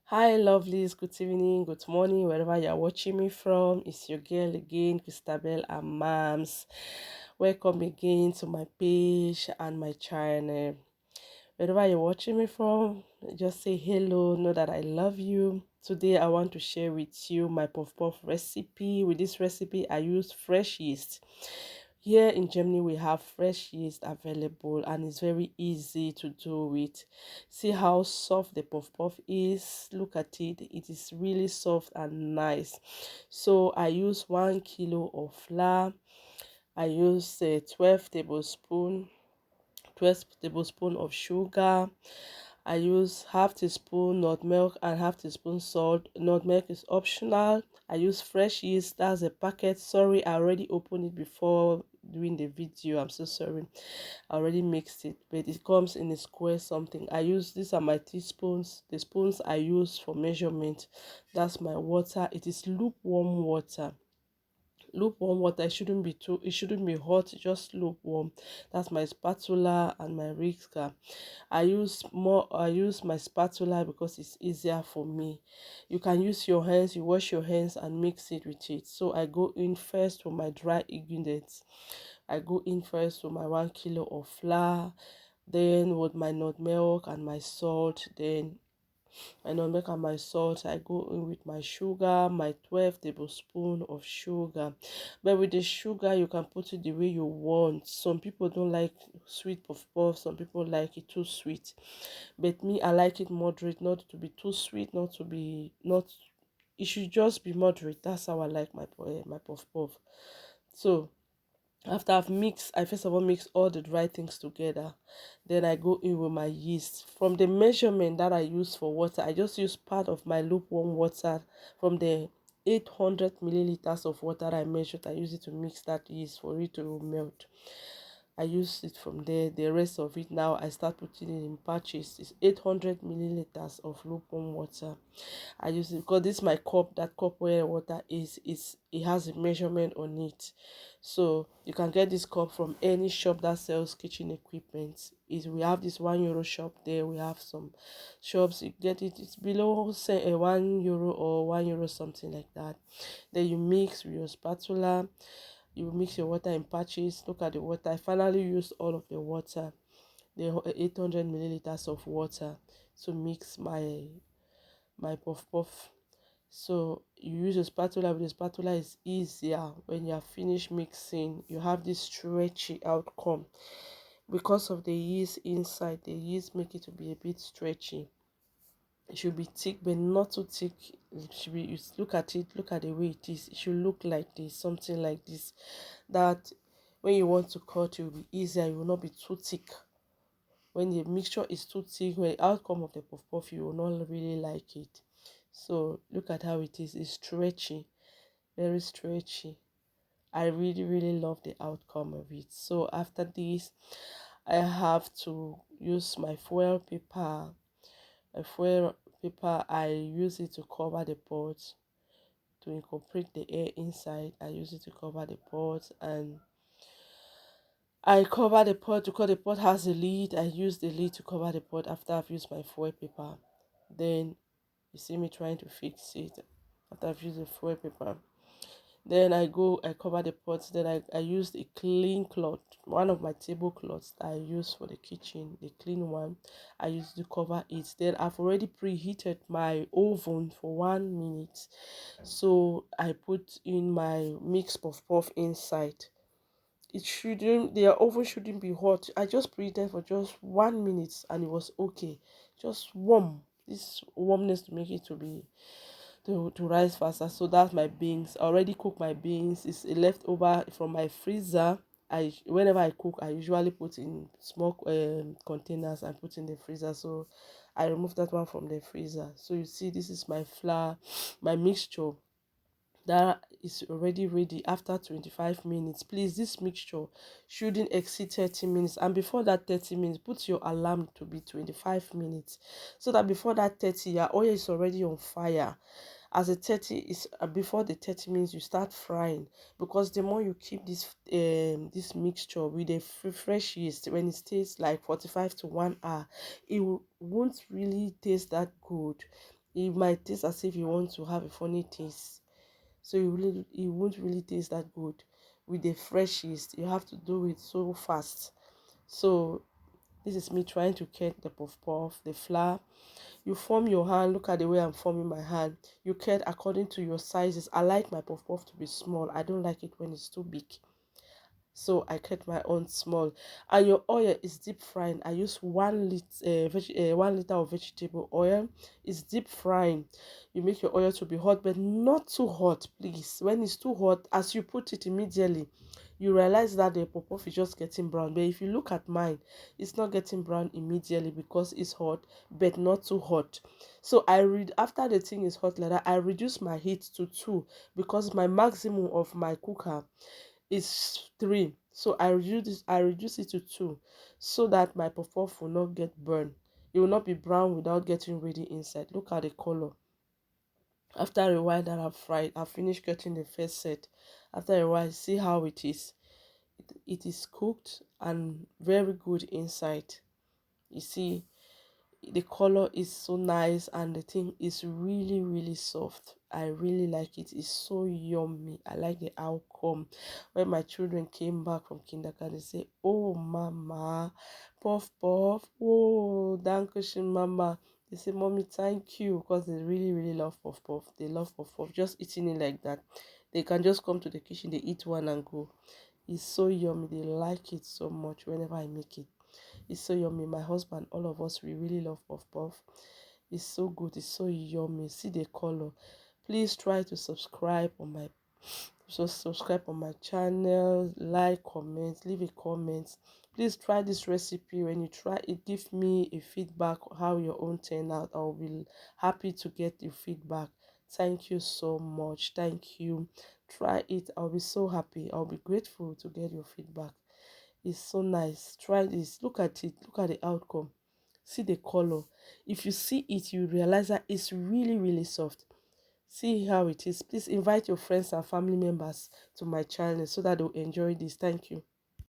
Hi, lovelies. Good evening, good morning, wherever you're watching me from. It's your girl again, Christabel and Mams. Welcome again to my page and my channel. Wherever you're watching me from, just say hello. Know that I love you. Today, I want to share with you my puff puff recipe. With this recipe, I use fresh yeast. Here in Germany, we have fresh yeast available and it's very easy to do it. See how soft the puff puff is. Look at it. It is really soft and nice. So I use 1 kilo of flour. I use 12 tablespoon of sugar. I use half teaspoon nutmeg and half teaspoon salt. Nutmeg is optional. I use fresh yeast. That's a packet. Sorry, I already opened it before doing the video. I'm so sorry. I already mixed it, but it comes in a square something. I use these are my teaspoons. The spoons I use for measurement. That's my water. It is lukewarm water. Lukewarm water. It shouldn't be hot, just lukewarm. That's my spatula and my whisker. I use my spatula because it's easier for me. You can use your hands. You wash your hands and mix it with it. So I go in first with my dry ingredients. I go in first with my 1 kilo of flour, then with my nutmeg and my salt. Then I don't make up my salt. I go in with my sugar, my 12 tablespoon of sugar. But with the sugar, you can put it the way you want. Some people don't like sweet puff puff. Some people like it too sweet. But me, I like it moderate, not to be too sweet, not to be not. It should just be moderate. That's how I like my puff puff. So after I've mixed, I first of all mix all the dry things together. Then I go in with my yeast. From the measurement that I use for water, I just use part of my lukewarm water from the 800 milliliters of water I measured. I use it to mix that yeast for it to melt. I use it from there. The rest of it now I start putting it in patches. It's 800 milliliters of lukewarm water. I use it because this is my cup. That cup where water is it has a measurement on it. So you can get this cup from any shop that sells kitchen equipment. Is we have this €1 shop there. We have some shops you get it. It's below say a €1 or €1 something like that. Then you mix with your spatula. You mix your water in patches. Look at the water. I finally used all of the water, the 800 milliliters of water, to mix my puff puff. So you use a spatula. With the spatula is easier. When you are finished mixing, you have this stretchy outcome because of the yeast inside. The yeast make it to be a bit stretchy. It should be thick but not too thick. It should be, you look at it, look at the way it is. It should look like this, something like this, that when you want to cut, it will be easier. It will not be too thick. When the mixture is too thick, when the outcome of the puff puff, you will not really like it. So look at how it is. It's stretchy, very stretchy. I really love the outcome of it. So after this, I have to use my foil paper. My foil paper, I use it to cover the pot, to incorporate the air inside. I use it to cover the pot, and I cover the pot because the pot has a lid. I use the lid to cover the pot after I've used my foil paper. Then you see me trying to fix it after I've used the foil paper. Then I cover the pot. Then I used a clean cloth, one of my tablecloths that I use for the kitchen, the clean one. I used to cover it. Then I've already preheated my oven for 1 minute. So I put in my mix puff puff inside. The oven shouldn't be hot. I just preheated for just 1 minute and it was okay. Just warm. This warmness to make it to rise faster. So that's my beans. I already cooked my beans. It's a leftover from my freezer. Whenever I cook, I usually put in small containers and put in the freezer. So I removed that one from the freezer. So you see, this is my flour, my mixture that is already ready after 25 minutes. Please, this mixture shouldn't exceed 30 minutes, and before that 30 minutes, put your alarm to be 25 minutes, so that before that 30, your oil is already on fire. As the 30 is before the 30 minutes, you start frying, because the more you keep this mixture with the fresh yeast, when it stays like 45 to 1 hour, it won't really taste that good. It might taste as if you want to have a funny taste, so it won't really taste that good. With the fresh yeast, you have to do it so fast. So this is me trying to cut the puff puff, the flour. You form your hand. Look at the way I'm forming my hand. You cut according to your sizes. I like my puff puff to be small. I don't like it when it's too big, so I cut my own small. And your oil is deep frying. I use 1 liter of vegetable oil. It's deep frying. You make your oil to be hot, but not too hot, please. When it's too hot, as you put it immediately, you realize that the puff is just getting brown. But if you look at mine, it's not getting brown immediately because it's hot, but not too hot. So I read after the thing is hot like that, I reduce my heat to 2, because my maximum of my cooker is 3. So I reduce it to 2, so that my puff puff will not get burned. It will not be brown without getting ready inside. Look at the color. After a while that I've finished cutting the first set. After a while, see how it is. It is cooked and very good inside. You see, the color is so nice and the thing is really really soft. I really like it. It's so yummy. I like the outcome. When my children came back from kindergarten, they say, oh mama, puff puff, oh dankeschön mama. They say, mommy, thank you, because they really really love puff puff. They love puff puff. Just eating it like that, they can just come to the kitchen, they eat one and go. It's so yummy. They like it so much whenever I make it. It's so yummy. My husband, all of us, we really love puff puff. It's so good. It's so yummy. See the color. Please try to subscribe on my channel, like, comment, leave a comment. Please try this recipe. When you try it, give me a feedback how your own turned out. I'll be happy to get your feedback. Thank you so much. Thank you. Try it. I'll be so happy. I'll be grateful to get your feedback. It's so nice. Try this. Look at it. Look at the outcome. See the color. If you see it, you realize that it's really really soft. See how it is. Please invite your friends and family members to my channel so that they'll enjoy this. Thank you.